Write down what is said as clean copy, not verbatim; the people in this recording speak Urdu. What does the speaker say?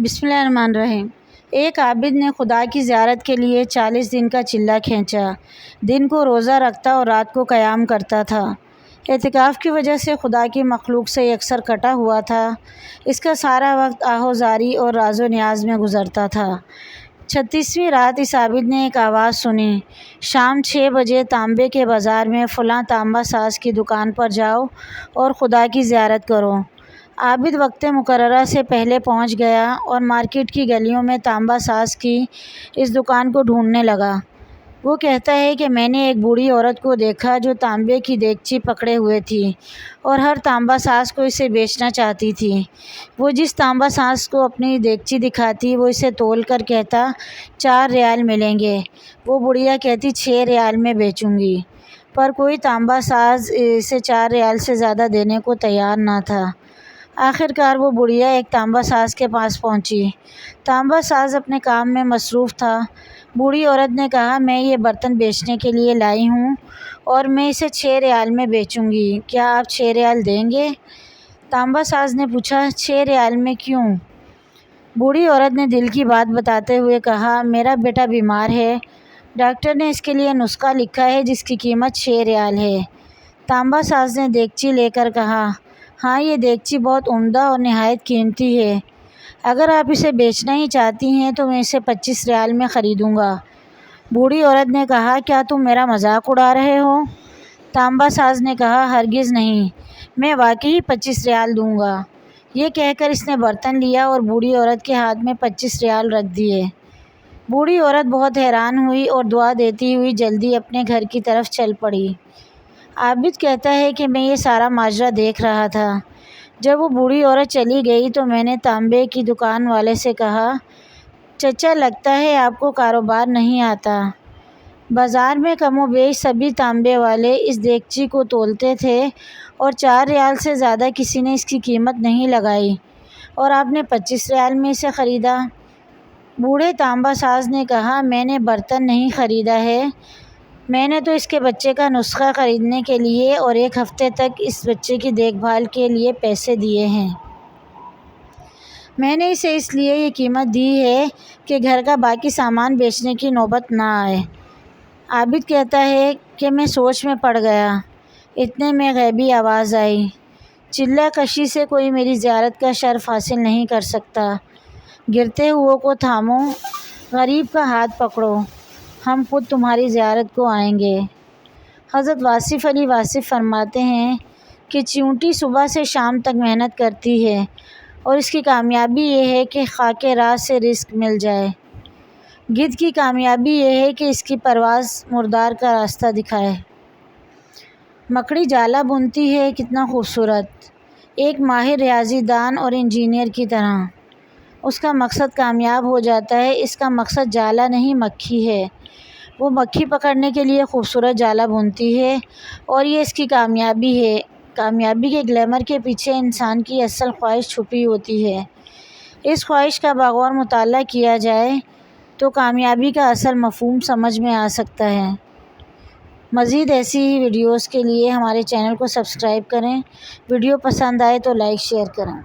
بسم اللہ الرحمن الرحیم۔ ایک عابد نے خدا کی زیارت کے لیے 40 دن کا چلہ کھینچا۔ دن کو روزہ رکھتا اور رات کو قیام کرتا تھا۔ اعتکاف کی وجہ سے خدا کی مخلوق سے یکسر کٹا ہوا تھا۔ اس کا سارا وقت آہوزاری اور راز و نیاز میں گزرتا تھا۔ 36ویں رات اس عابد نے ایک آواز سنی، شام 6 بجے تانبے کے بازار میں فلاں تانبا ساز کی دکان پر جاؤ اور خدا کی زیارت کرو۔ عابد وقت مقررہ سے پہلے پہنچ گیا اور مارکیٹ کی گلیوں میں تانبا ساز کی اس دکان کو ڈھونڈنے لگا۔ وہ کہتا ہے کہ میں نے ایک بوڑھی عورت کو دیکھا جو تانبے کی دیگچی پکڑے ہوئے تھی اور ہر تانبا ساز کو اسے بیچنا چاہتی تھی۔ وہ جس تانبا ساز کو اپنی دیگچی دکھاتی وہ اسے تول کر کہتا 4 ریال ملیں گے۔ وہ بڑھیا کہتی 6 ریال میں بیچوں گی، پر کوئی تانبا ساز اسے 4 ریال سے زیادہ دینے کو تیار نہ تھا۔ آخر کار وہ بڑھیا ایک تانبا ساز کے پاس پہنچی۔ تانبا ساز اپنے کام میں مصروف تھا۔ بوڑھی عورت نے کہا میں یہ برتن بیچنے کے لیے لائی ہوں اور میں اسے 6 ریال میں بیچوں گی، کیا آپ 6 ریال دیں گے؟ تانبا ساز نے پوچھا 6 ریال میں کیوں؟ بوڑھی عورت نے دل کی بات بتاتے ہوئے کہا میرا بیٹا بیمار ہے، ڈاکٹر نے اس کے لیے نسخہ لکھا ہے جس کی قیمت 6 ریال ہے۔ تانبا ساز نے دیگچی لے کر کہا ہاں یہ دیگچی بہت عمدہ اور نہایت قیمتی ہے، اگر آپ اسے بیچنا ہی چاہتی ہیں تو میں اسے 25 ریال میں خریدوں گا۔ بوڑھی عورت نے کہا کیا تم میرا مذاق اڑا رہے ہو؟ تانبا ساز نے کہا ہرگز نہیں، میں واقعی 25 ریال دوں گا۔ یہ کہہ کر اس نے برتن لیا اور بوڑھی عورت کے ہاتھ میں 25 ریال رکھ دیے۔ بوڑھی عورت بہت حیران ہوئی اور دعا دیتی ہوئی جلدی اپنے گھر کی طرف چل پڑی۔ عابد کہتا ہے کہ میں یہ سارا ماجرا دیکھ رہا تھا۔ جب وہ بوڑھی عورت چلی گئی تو میں نے تانبے کی دکان والے سے کہا چچا لگتا ہے آپ کو کاروبار نہیں آتا۔ بازار میں کم و بیش سبھی تانبے والے اس دیگچی کو تولتے تھے اور 4 ریال سے زیادہ کسی نے اس کی قیمت نہیں لگائی اور آپ نے 25 ریال میں اسے خریدا۔ بوڑھے تانبا ساز نے کہا میں نے برتن نہیں خریدا ہے، میں نے تو اس کے بچے کا نسخہ خریدنے کے لیے اور 1 ہفتے تک اس بچے کی دیکھ بھال کے لیے پیسے دیے ہیں۔ میں نے اسے اس لیے یہ قیمت دی ہے کہ گھر کا باقی سامان بیچنے کی نوبت نہ آئے۔ عابد کہتا ہے کہ میں سوچ میں پڑ گیا، اتنے میں غیبی آواز آئی، چلہ کشی سے کوئی میری زیارت کا شرف حاصل نہیں کر سکتا، گرتے ہوئے کو تھامو، غریب کا ہاتھ پکڑو، ہم خود تمہاری زیارت کو آئیں گے۔ حضرت واصف علی واصف فرماتے ہیں کہ چیونٹی صبح سے شام تک محنت کرتی ہے اور اس کی کامیابی یہ ہے کہ خاک راہ سے رزق مل جائے، گدھ کی کامیابی یہ ہے کہ اس کی پرواز مردار کا راستہ دکھائے۔ مکڑی جالا بنتی ہے کتنا خوبصورت، ایک ماہر ریاضی دان اور انجینئر کی طرح، اس کا مقصد کامیاب ہو جاتا ہے، اس کا مقصد جالا نہیں مکھی ہے، وہ مکھی پکڑنے کے لیے خوبصورت جالا بنتی ہے اور یہ اس کی کامیابی ہے۔ کامیابی کے گلیمر کے پیچھے انسان کی اصل خواہش چھپی ہوتی ہے، اس خواہش کا بغور مطالعہ کیا جائے تو کامیابی کا اصل مفہوم سمجھ میں آ سکتا ہے۔ مزید ایسی ہی ویڈیوز کے لیے ہمارے چینل کو سبسکرائب کریں، ویڈیو پسند آئے تو لائک شیئر کریں۔